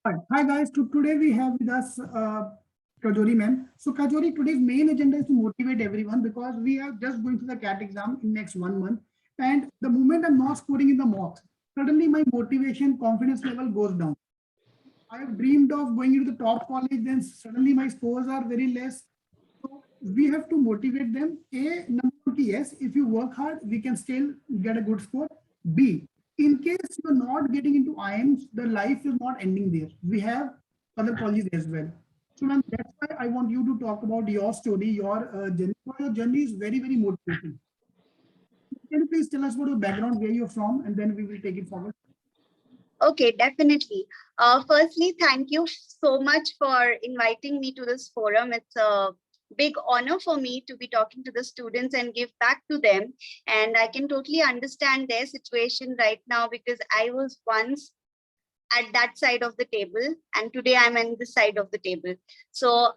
Hi guys, today we have with us Kajori ma'am. So Kajori, today's main agenda is to motivate everyone because we are just going through the CAT exam in next 1 month. And the moment I'm not scoring in the mocks, suddenly my motivation, confidence level goes down. I have dreamed of going into the top college, then suddenly my scores are very less. So we have to motivate them. A, number one, yes, if you work hard, we can still get a good score. B, in case you're not getting into IIMs, the life is not ending there. We have other colleges as well. So ma'am, that's why I want you to talk about your story, your journey. Your journey is very, very motivating. Can you please tell us about your background, where you're from, and then we will take it forward. Okay, definitely. Firstly, thank you so much for inviting me to this forum. It's a big honor for me to be talking to the students and give back to them. And I can totally understand their situation right now because I was once at that side of the table and today I'm on this side of the table. So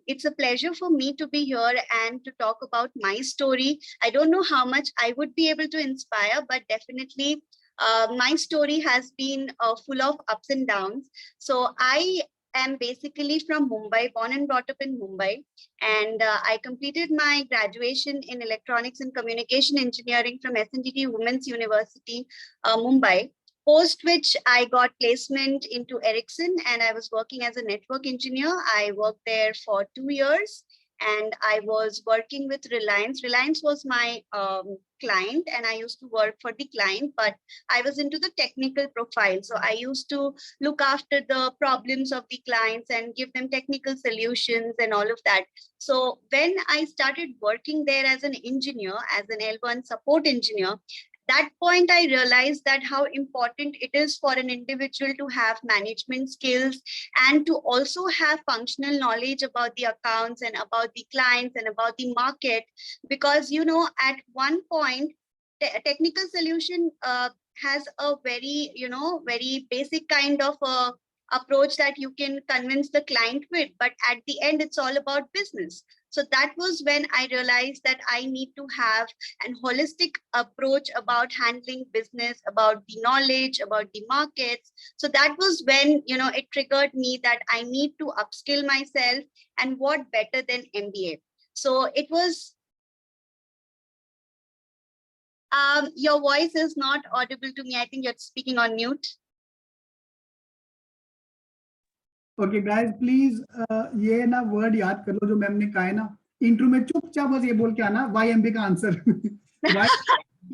it's a pleasure for me to be here and to talk about my story. I don't know how much I would be able to inspire, but definitely my story has been full of ups and downs. So I am basically from Mumbai, born and brought up in Mumbai. And I completed my graduation in electronics and communication engineering from SNDT Women's University, Mumbai. Post which I got placement into Ericsson and I was working as a network engineer. I worked there for 2 years and I was working with Reliance. Reliance was my client and I used to work for the client, but I was into the technical profile. So I used to look after the problems of the clients and give them technical solutions and all of that. So when I started working there as an engineer, as an L1 support engineer, that point I realized that how important it is for an individual to have management skills and to also have functional knowledge about the accounts and about the clients and about the market, because at one point technical solution has a very very basic kind of a approach that you can convince the client with, but at the end it's all about business. So that was when I realized that I need to have an holistic approach about handling business, about the knowledge, about the markets. So that was when it triggered me that I need to upskill myself, and what better than MBA. So it was your voice is not audible to me. I think you're speaking on mute. Okay guys, please ये ना word याद कर लो जो ma'am ने कहा है ना intro में, चुपचाप बस ये बोल के आना YMBA का answer. Why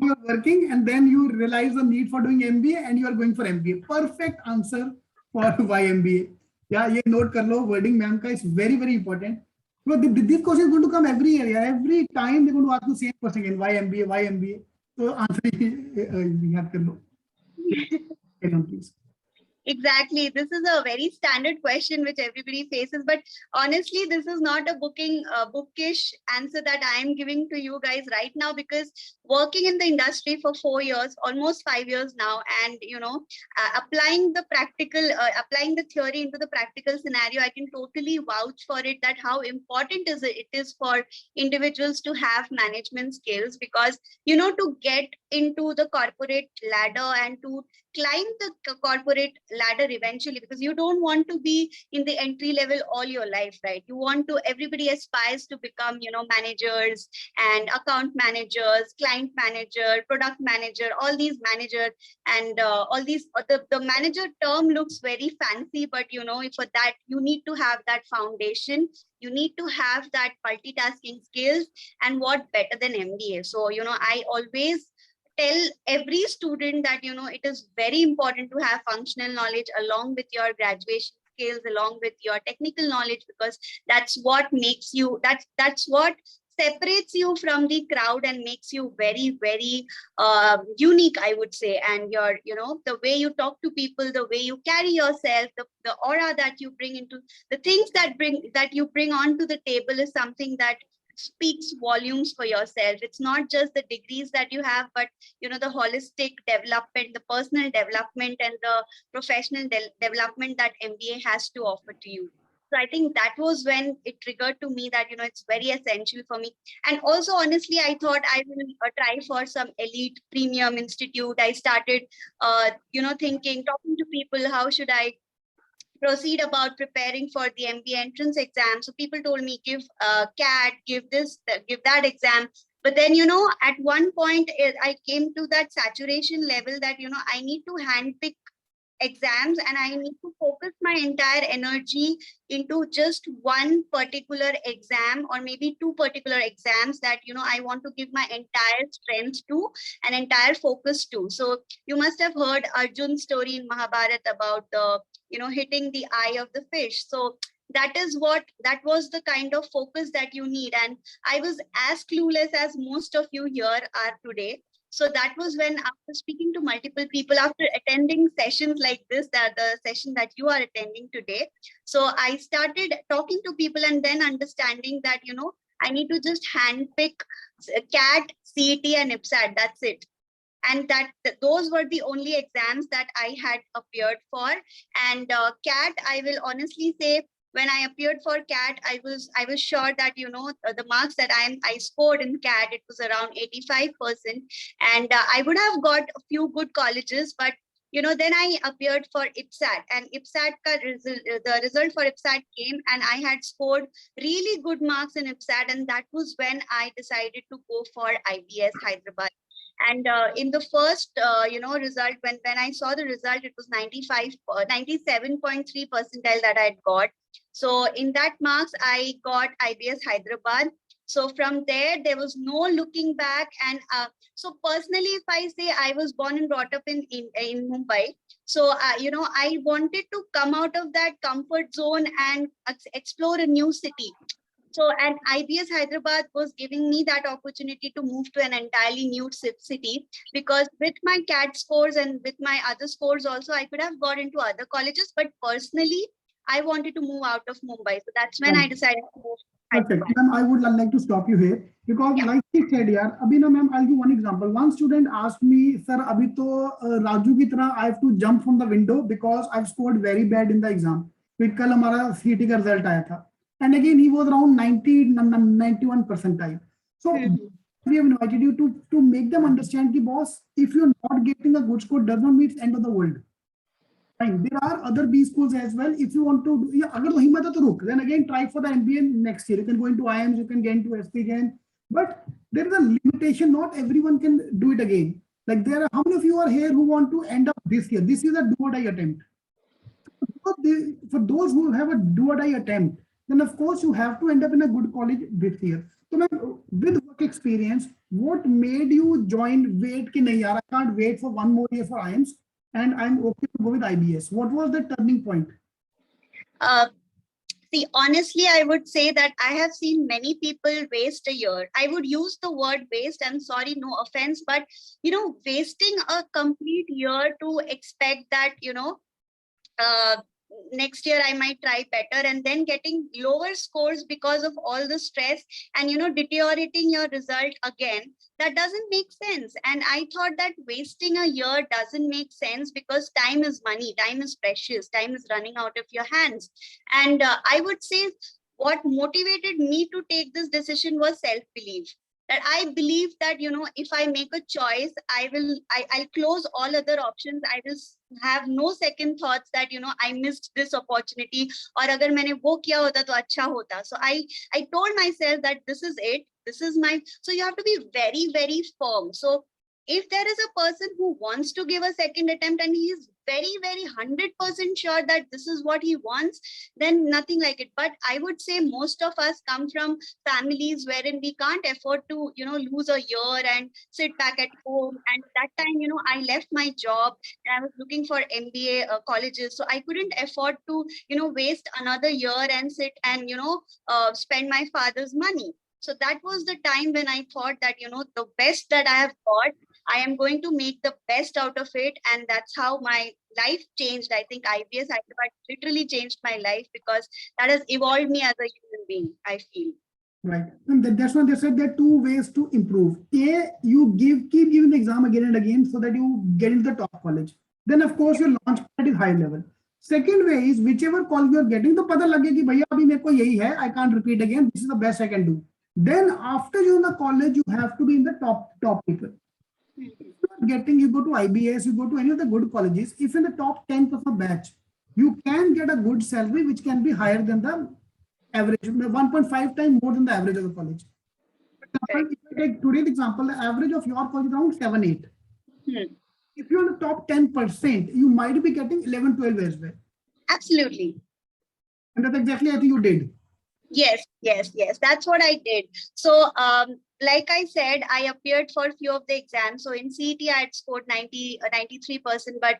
you are working and then you realize the need for doing MBA and you are going for MBA. Perfect answer for YMBA. Yeah, ये note कर लो, wording मैम का is very very important. Because this question is going to come every year. Yeah? Every time they're going to ask the same question again. Why MBA? Why MBA? So answer याद कर लो. Please. Exactly. This is a very standard question which everybody faces. But honestly, this is not a bookish answer that I am giving to you guys right now, because working in the industry for 4 years, almost 5 years now, and applying applying the theory into the practical scenario, I can totally vouch for it that how important it is for individuals to have management skills, because to get into the corporate ladder and to climb the corporate ladder eventually, because you don't want to be in the entry level all your life, right? You want to, everybody aspires to become managers and account managers, client manager, product manager, all these managers, and all these the manager term looks very fancy, but for that you need to have that foundation, you need to have that multitasking skills, and what better than MBA. So I always tell every student that it is very important to have functional knowledge along with your graduation skills, along with your technical knowledge, because that's what makes you, that's what separates you from the crowd and makes you very very unique, I would say. And your the way you talk to people, the way you carry yourself, the aura that you bring into the things that you bring onto the table is something that speaks volumes for yourself. It's not just the degrees that you have, but the holistic development, the personal development, and the professional development that MBA has to offer to you. So I think that was when it triggered to me that it's very essential for me. And also, honestly, I thought I will try for some elite premium institute. I started thinking, talking to people, how should I proceed about preparing for the MBA entrance exam. So people told me, give CAT, give this, give that exam. But then, at one point, I came to that saturation level that, I need to handpick exams and I need to focus my entire energy into just one particular exam or maybe two particular exams that, I want to give my entire strength to and entire focus to. So you must have heard Arjun's story in Mahabharata about the, hitting the eye of the fish. So that was the kind of focus that you need. And I was as clueless as most of you here are today. So that was when, after speaking to multiple people, after attending sessions like this, that the session that you are attending today, so I started talking to people and then understanding that, I need to just handpick CAT, CET and IPSAT, that's it. And those were the only exams that I had appeared for. And CAT, I will honestly say, when I appeared for CAT, I was sure that, the marks that I scored in CAT, it was around 85%. And I would have got a few good colleges, but, then I appeared for IPSAT, and IPSAT the result for IPSAT came and I had scored really good marks in IPSAT. And that was when I decided to go for IBS Hyderabad. And in the first, result, when I saw the result, it was 97.3 percentile that I had got. So in that marks, I got IBS Hyderabad. So from there was no looking back. And so personally, if I say, I was born and brought up in Mumbai. So, I wanted to come out of that comfort zone and explore a new city. So, and IBS Hyderabad was giving me that opportunity to move to an entirely new city, because with my CAT scores and with my other scores also, I could have got into other colleges. But personally, I wanted to move out of Mumbai. So that's when I decided to move. Perfect. Ma'am, I would like to stop you here because, like he said, ma'am, I'll give one example. One student asked me, sir, abhi to Raju ki tarah I have to jump from the window because I've scored very bad in the exam. Because kal hamara CET ka result aaya tha. And again, he was around 91 percentile. So we have invited you to make them understand that, boss, if you're not getting a good score, does not mean it's the end of the world. Fine. There are other B schools as well. If you want to, then again try for the MBA next year. You can go into IIMs, you can get into SPGN. But there is a limitation. Not everyone can do it again. Like how many of you are here who want to end up this year? This is a do or die attempt. For those who have a do or die attempt, then of course you have to end up in a good college this year. So with work experience, what made you join wait ki nahi yaar, I can't wait for one more year for IIMs and I'm okay to go with IBS? What was the turning point? See, honestly, I would say that I have seen many people waste a year. I would use the word waste. I'm sorry, no offense, but wasting a complete year to expect that, next year I might try better, and then getting lower scores because of all the stress and deteriorating your result again, that doesn't make sense. And I thought that wasting a year doesn't make sense because time is money, time is precious, time is running out of your hands. And I would say what motivated me to take this decision was self-belief. That I believe that, if I make a choice, I'll close all other options. I will have no second thoughts that, I missed this opportunity, or agar maine wo kiya hota to acha hota. So I told myself that this is it. This is so you have to be very, very firm. So if there is a person who wants to give a second attempt and he is very, very 100% sure that this is what he wants, then nothing like it. But I would say most of us come from families wherein we can't afford to, lose a year and sit back at home. And that time, I left my job and I was looking for MBA colleges. So I couldn't afford to, waste another year and sit and, spend my father's money. So that was the time when I thought that, the best that I have got, I am going to make the best out of it. And that's how my life changed. I think IBS Hyderabad literally changed my life because that has evolved me as a human being, I feel. Right. And that's why they said there are two ways to improve. A, you keep giving the exam again and again so that you get into the top college. Then of course your launch pad is high level. Second way is whichever college you are getting, to pata lage ki bhaiya abhi mere ko yahi hai, I can't repeat again. This is the best I can do. Then after you're in the college, you have to be in the top people. If you are you go to IBS, you go to any of the good colleges. If in the top 10th of a batch, you can get a good salary which can be higher than the average, 1.5 times more than the average of the college. For example, if I take today's example, the average of your college is around 7, 8. If you're in the top 10%, you might be getting 11, 12 as well. Absolutely. And that's exactly, I think you did. Yes. That's what I did. So, like I said, I appeared for a few of the exams. So in CET, I had scored 93%. But,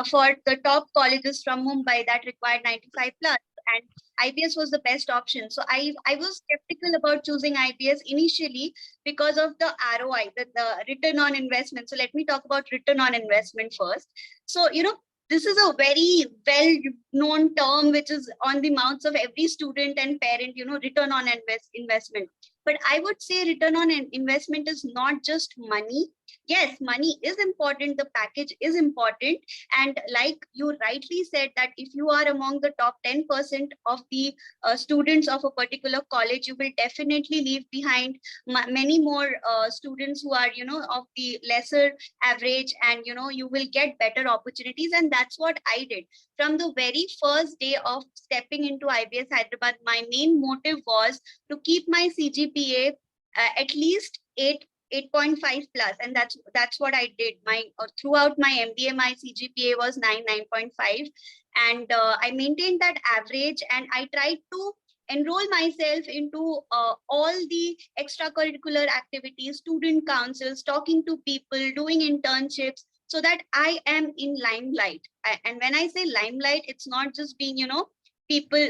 for the top colleges from Mumbai, that required 95 plus. And IBS was the best option. So I was skeptical about choosing IBS initially because of the ROI, the return on investment. So let me talk about return on investment first. So, this is a very well-known term which is on the mouths of every student and parent, return on investment. But I would say return on investment is not just money. Yes, money is important. The package is important. And like you rightly said, that if you are among the top 10% of the students of a particular college, you will definitely leave behind many more students who are, of the lesser average, and, you will get better opportunities. And that's what I did. From the very first day of stepping into IBS Hyderabad, my main motive was to keep my CGPA at least 8.5 plus, and that's what I did. Throughout my MBA, my CGPA was 9.5, and I maintained that average, and I tried to enroll myself into all the extracurricular activities, student councils, talking to people, doing internships, so that I am in limelight. And when I say limelight, it's not just being, people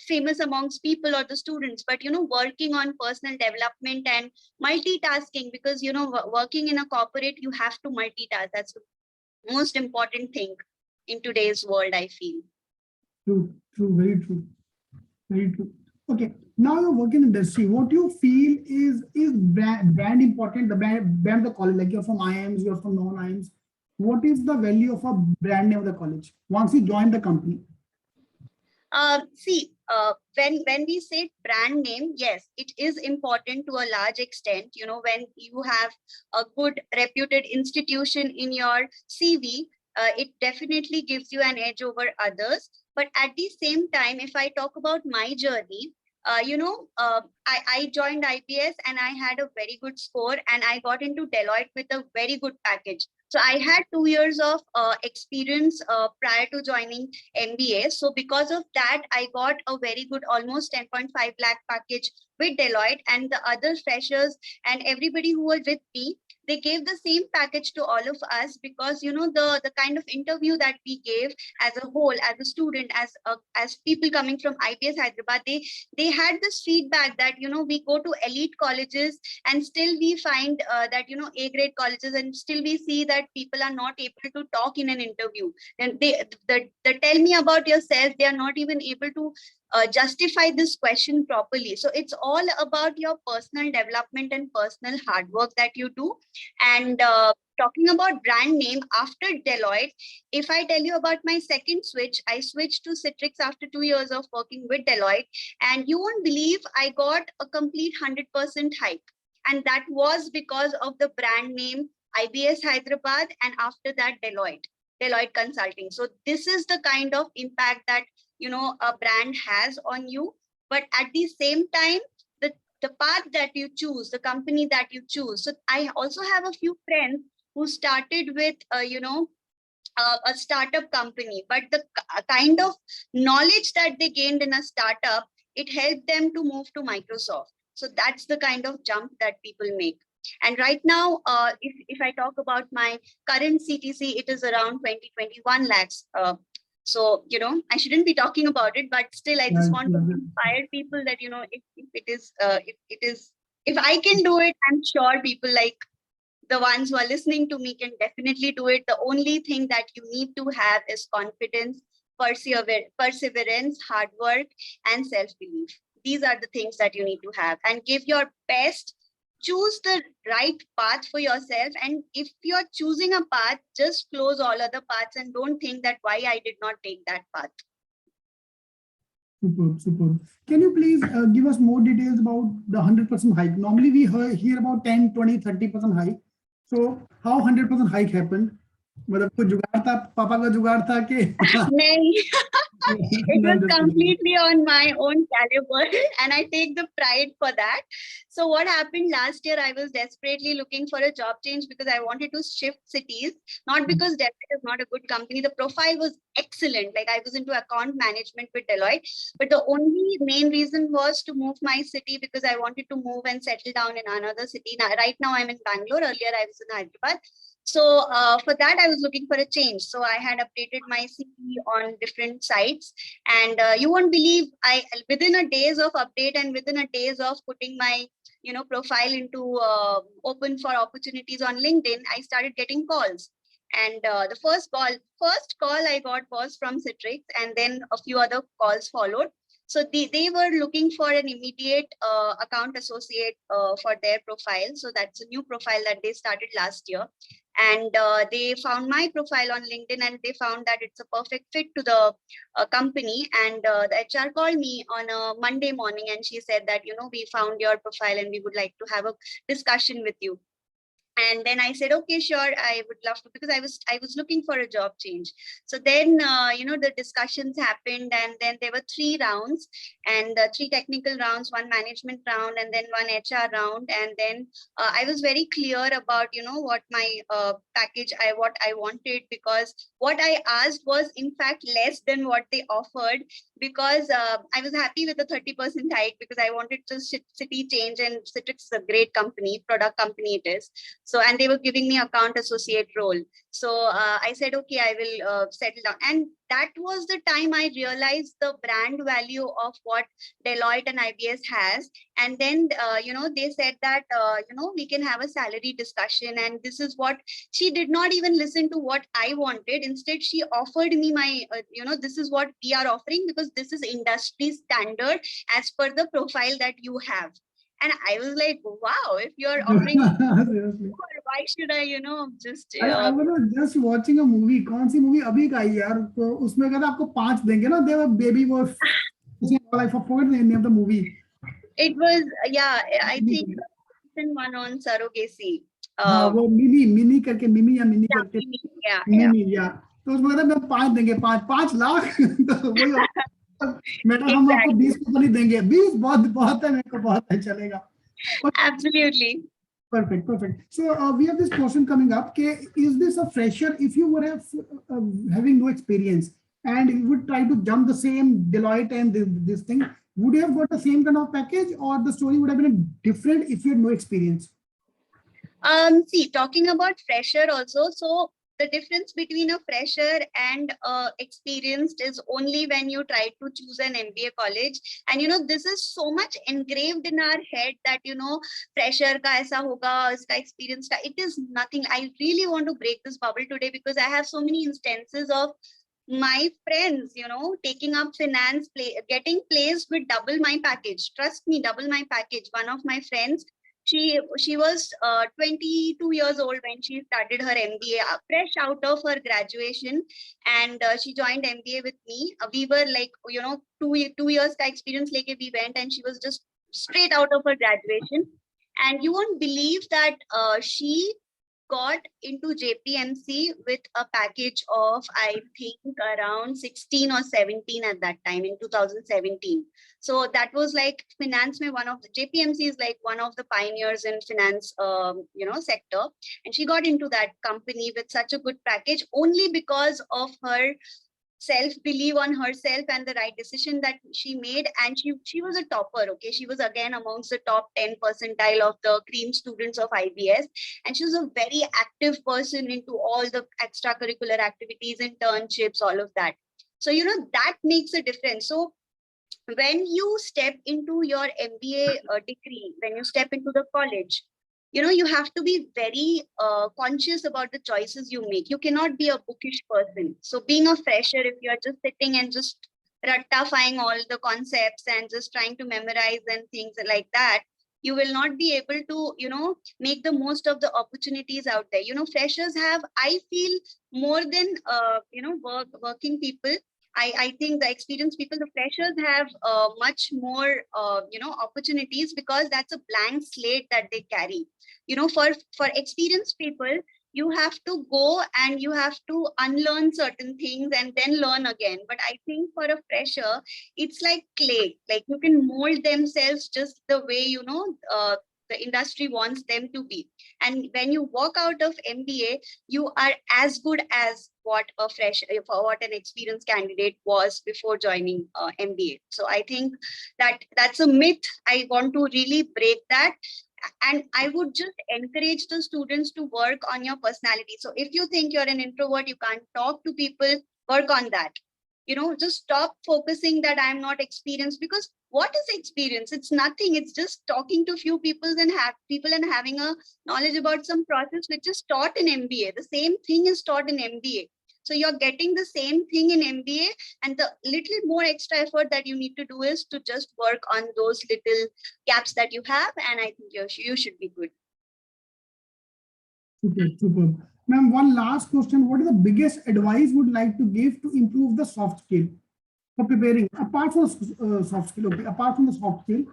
famous amongst people or the students, but, working on personal development and multitasking, because, working in a corporate, you have to multitask. That's the most important thing in today's world, I feel. True, very true. Very true. Okay, now you work in industry. What do you feel is brand important? The brand of the college, like you're from IIMs, you're from non-IIMs. What is the value of a brand name of the college once you join the company? When we say brand name, yes, it is important to a large extent. When you have a good reputed institution in your CV, it definitely gives you an edge over others. But at the same time, if I talk about my journey, I joined IBS and I had a very good score, and I got into Deloitte with a very good package. So I had 2 years of experience prior to joining MBA. So because of that, I got a very good, almost 10.5 lakh package with Deloitte, and the other freshers and everybody who was with me, they gave the same package to all of us, because, the kind of interview that we gave as a whole, as a student, as people coming from IBS Hyderabad, they had this feedback that, we go to elite colleges and still we find that, A grade colleges, and still we see that people are not able to talk in an interview. And they tell me about yourself, they are not even able to justify this question properly. So it's all about your personal development and personal hard work that you do. And talking about brand name, after Deloitte, if I tell you about my second switch, I switched to Citrix after 2 years of working with Deloitte, and you won't believe I got a complete 100% hike. And that was because of the brand name IBS Hyderabad, and after that Deloitte Consulting. So this is the kind of impact that, a brand has on you. But at the same time, the path that you choose, the company that you choose. So I also have a few friends who started with, a startup company, but the kind of knowledge that they gained in a startup, it helped them to move to Microsoft. So that's the kind of jump that people make. And right now, if I talk about my current CTC, it is around 21 lakhs. So, I shouldn't be talking about it, but still, I just want to inspire people that, if I can do it, I'm sure people like the ones who are listening to me can definitely do it. The only thing that you need to have is confidence, perseverance, hard work, and self-belief. These are the things that you need to have, and give your best. Choose the right path for yourself. And if you're choosing a path, just close all other paths and don't think that why I did not take that path. Superb. Can you please give us more details about the 100% hike? Normally we hear about 10, 20, 30% hike. So how 100% hike happened? मतलब कुछ जुगाड़ था, पापा का जुगाड़ था कि नहीं, it No, was I'm just kidding. completely on my own caliber, and I take the pride for that. So what happened last year, I was desperately looking for a job change because I wanted to shift cities, not because Deloitte is not a good company. The profile was excellent. Like I was into account management with Deloitte, but the only main reason was to move my city because I wanted to move and settle down in another city. Now, right now I'm in Bangalore. Earlier I was in Hyderabad. So for that, I was looking for a change. So I had updated my CV on different sites, and you won't believe, I within a days of update and within a days of putting my profile into open for opportunities on LinkedIn, I started getting calls. And the first call I got was from Citrix, and then a few other calls followed. So they were looking for an immediate account associate for their profile. So that's a new profile that they started last year. And they found my profile on LinkedIn, and they found that it's a perfect fit to the company. And the HR called me on a Monday morning, and she said that, we found your profile and we would like to have a discussion with you. And then I said, okay, sure, I would love to, because I was looking for a job change. So then the discussions happened, and then there were 3 rounds, and 3 technical rounds, 1 management round, and then 1 HR round. And then I was very clear about what my package, what I wanted, because what I asked was in fact less than what they offered, because I was happy with the 30% hike, because I wanted to city change, and Citrix is a great company, product company it is. So, and they were giving me account associate role. So I said, okay, I will settle down. And that was the time I realized the brand value of what Deloitte and IBS has. And then, they said that, we can have a salary discussion. And this is what, she did not even listen to what I wanted. Instead, she offered me my, this is what we are offering, because this is industry standard as per the profile that you have. And I was like, wow, if you're offering, Seriously. why should I, just I was just watching a movie. कौन सी movie अभी का ही यार, तो उसमें कहता आपको 5 देंगे ना, they were baby was I forgot the name of the movie. it was, yeah, I think recent one on surrogacy. हाँ वो मिनी करके, मिमी या मिनी Yeah, करके, yeah, yeah. मिमी या, तो उसमें कहता मैं 5 देंगे, 5 लाख तो वही मैडम हम आपको 20 Exactly. को तो नहीं देंगे, 20 बहुत बहुत है, मेरे को बहुत है, चलेगा. Absolutely. Perfect, perfect. So we have this question coming up. Okay, is this a fresher? If you were having no experience and you would try to jump the same Deloitte and this thing, would you have got the same kind of package, or the story would have been different if you had no experience? See, talking about fresher also, so the difference between a fresher and experienced is only when you try to choose an MBA college. And this is so much engraved in our head that fresher ka aisa hoga, iska experience ka. It is nothing. I really want to break this bubble today, because I have so many instances of my friends taking up finance, getting placed with double my package. Trust me, double my package. One of my friends, she was 22 years old when she started her MBA, fresh out of her graduation, and she joined MBA with me. We were like, 2 years ka experience leke we went, and she was just straight out of her graduation. And you won't believe that she got into JPMC with a package of, I think, around 16 or 17 at that time in 2017. So that was like finance. One of the JPMC is like one of the pioneers in finance, sector. And she got into that company with such a good package only because of her self-belief on herself and the right decision that she made. And she was a topper. Okay, she was again amongst the top 10 percentile of the cream students of IBS, and she was a very active person into all the extracurricular activities, internships, all of that. So that makes a difference. So when you step into your MBA degree, when you step into the college, you have to be very conscious about the choices you make. You cannot be a bookish person. So being a fresher, if you're just sitting and just ratifying all the concepts and just trying to memorize and things like that, you will not be able to, make the most of the opportunities out there. Freshers have, I feel, more than, working people. I think the experienced people, the freshers have much more, opportunities, because that's a blank slate that they carry. For experienced people, You have to go and you have to unlearn certain things and then learn again. But I think for a fresher, it's like clay. Like you can mold themselves just the way, the industry wants them to be. And when you walk out of MBA, you are as good as what for what an experienced candidate was before joining MBA. So I think that's a myth. I want to really break that. And I would just encourage the students to work on your personality. So if you think you're an introvert, you can't talk to people, work on that. Just stop focusing that I'm not experienced, because what is experience? It's nothing. It's just talking to few people and having a knowledge about some process which is taught in MBA. The same thing is taught in MBA. So you're getting the same thing in MBA, and the little more extra effort that you need to do is to just work on those little gaps that you have, and I think you should be good. Super. Ma'am, one last question. What is the biggest advice would like to give to improve the soft skill for preparing, apart from soft skill? Okay, apart from the soft skill,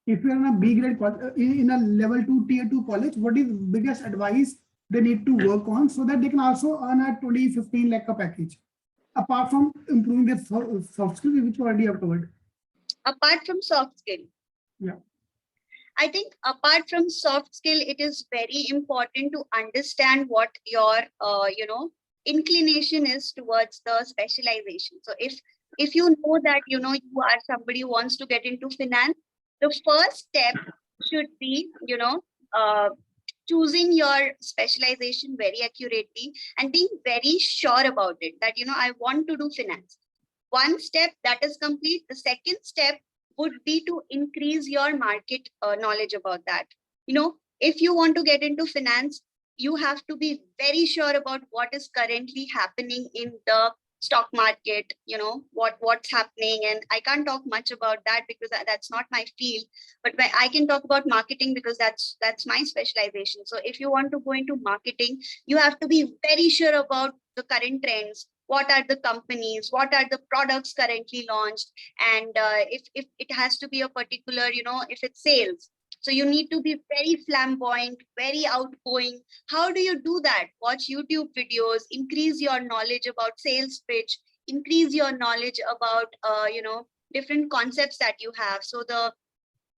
if you're in a B grade, in a level 2, tier 2 college, what is the biggest advice they need to work on so that they can also earn a 20-15 lakh package, apart from improving their soft skills, which you already have covered? Apart from soft skill, yeah, I think apart from soft skill, it is very important to understand what your inclination is towards the specialization. So if you know that you are somebody who wants to get into finance, the first step should be choosing your specialization very accurately and being very sure about it, that I want to do finance. One step that is complete. The second step would be to increase your market knowledge about that. If you want to get into finance, you have to be very sure about what is currently happening in the stock market, what's happening. And I can't talk much about that because that's not my field, but I can talk about marketing because that's my specialization. So if you want to go into marketing, you have to be very sure about the current trends. What are the companies, what are the products currently launched, and if it has to be a particular, if it's sales, so you need to be very flamboyant, very outgoing. How do you do that? Watch YouTube videos, increase your knowledge about sales pitch, increase your knowledge about different concepts that you have. So the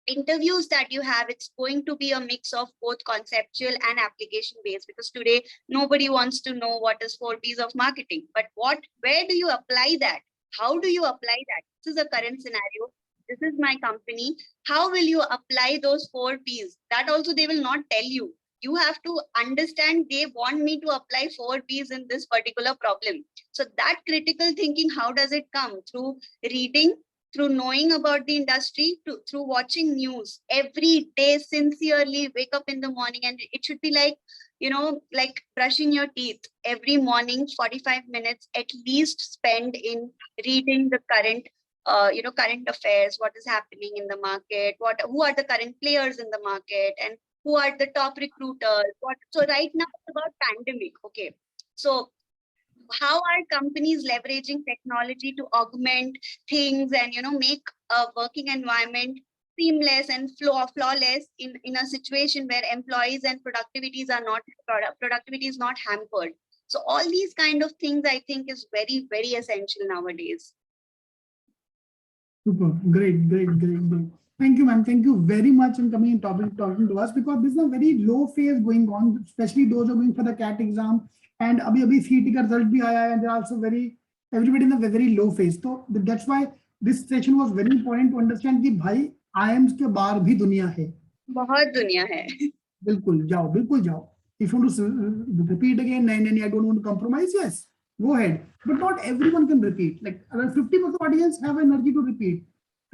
interviews that you have, it's going to be a mix of both conceptual and application based, because today nobody wants to know what is 4 P's of marketing, but where do you apply that? How do you apply that? This is a current scenario. This is my company. How will you apply those 4 P's? That also they will not tell you. You have to understand they want me to apply 4 P's in this particular problem. So that critical thinking, how does it come? Through reading, through knowing about the industry, through watching news every day, sincerely wake up in the morning, and it should be like like brushing your teeth every morning. 45 minutes at least spend in reading the current current affairs, what is happening in the market, who are the current players in the market, and who are the top recruiters. So right now it's about pandemic. Okay, so how are companies leveraging technology to augment things and make a working environment seamless and flawless in a situation where employees and productivity is not hampered. So all these kind of things I think is very, very essential nowadays. Super. Great. Thank you, ma'am. Thank you very much in coming and talking to us, because this is a very low phase going on, especially those who are going for the CAT exam. And abhi CET ka result bhi aaya hai, and they're also everybody in a very low phase. So that's why this session was very important to understand कि भाई IIMs के बाहर भी दुनिया है. बहुत दुनिया है. बिल्कुल जाओ. If you want to repeat again, I don't want to compromise. Yes, go ahead. But not everyone can repeat. Like around 50% audience have energy to repeat.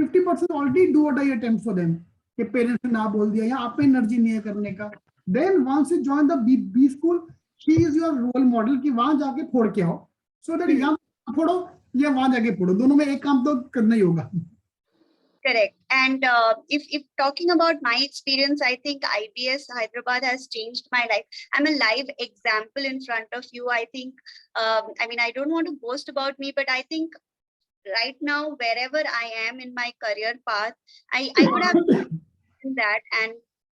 50% already do what I attempt for them. कि parents ने ना बोल दिया या आप में energy नहीं है करने का. Then once you join the B school, she is your role model कि वहां जाके फोड़ के आओ. So that यहाँ फोड़ो या वहां जाके फोड़ो, दोनों में एक काम तो करना ही होगा. Correct. And if talking about my experience, I think IBS Hyderabad has changed my life. I'm a live example in front of you. I think, I don't want to boast about me, but I think right now, wherever I am in my career path, I could have done that. And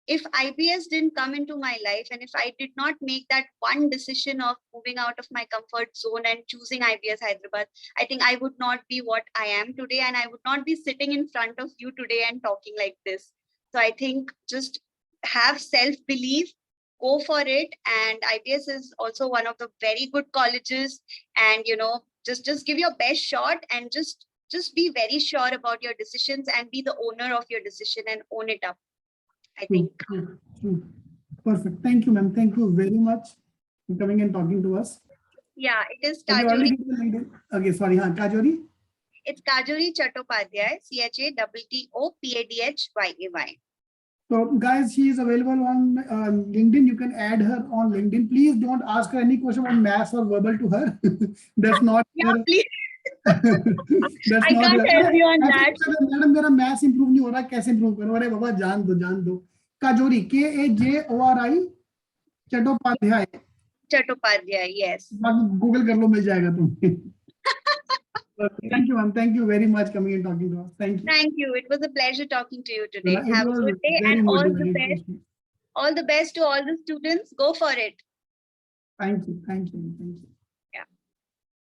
if IBS didn't come into my life, and if I did not make that one decision of moving out of my comfort zone and choosing IBS Hyderabad, I think I would not be what I am today, and I would not be sitting in front of you today and talking like this. So I think just have self-belief, go for it. And IBS is also one of the very good colleges, and just give your best shot, and just be very sure about your decisions and be the owner of your decision and own it up, I think. True. Perfect. Thank you, ma'am. Thank you very much for coming and talking to us. Yeah, it is Have you already Kajori. given the LinkedIn? Okay, sorry. Kajori. It's Kajori Chattopadhyay, ChatTopadhyay. So, guys, she is available on LinkedIn. You can add her on LinkedIn. Please don't ask her any question on maths or verbal to her. That's not Yeah, her. please. That's I not can't her. help you on that. Madam मेरा maths improve नहीं हो रहा, कैसे improve करूं? अरे बाबा जान दो. काजोरी, KAJORI Chattopadhyay. Chattopadhyay, yes. Google कर लो, मिल जाएगा तुम्हें. Thank you, ma'am. Thank you very much coming and talking to us. Thank you. Thank you. It was a pleasure talking to you today. It Have a was good day, very and all the motivating. best. All the best to all the students. Go for it. Thank you.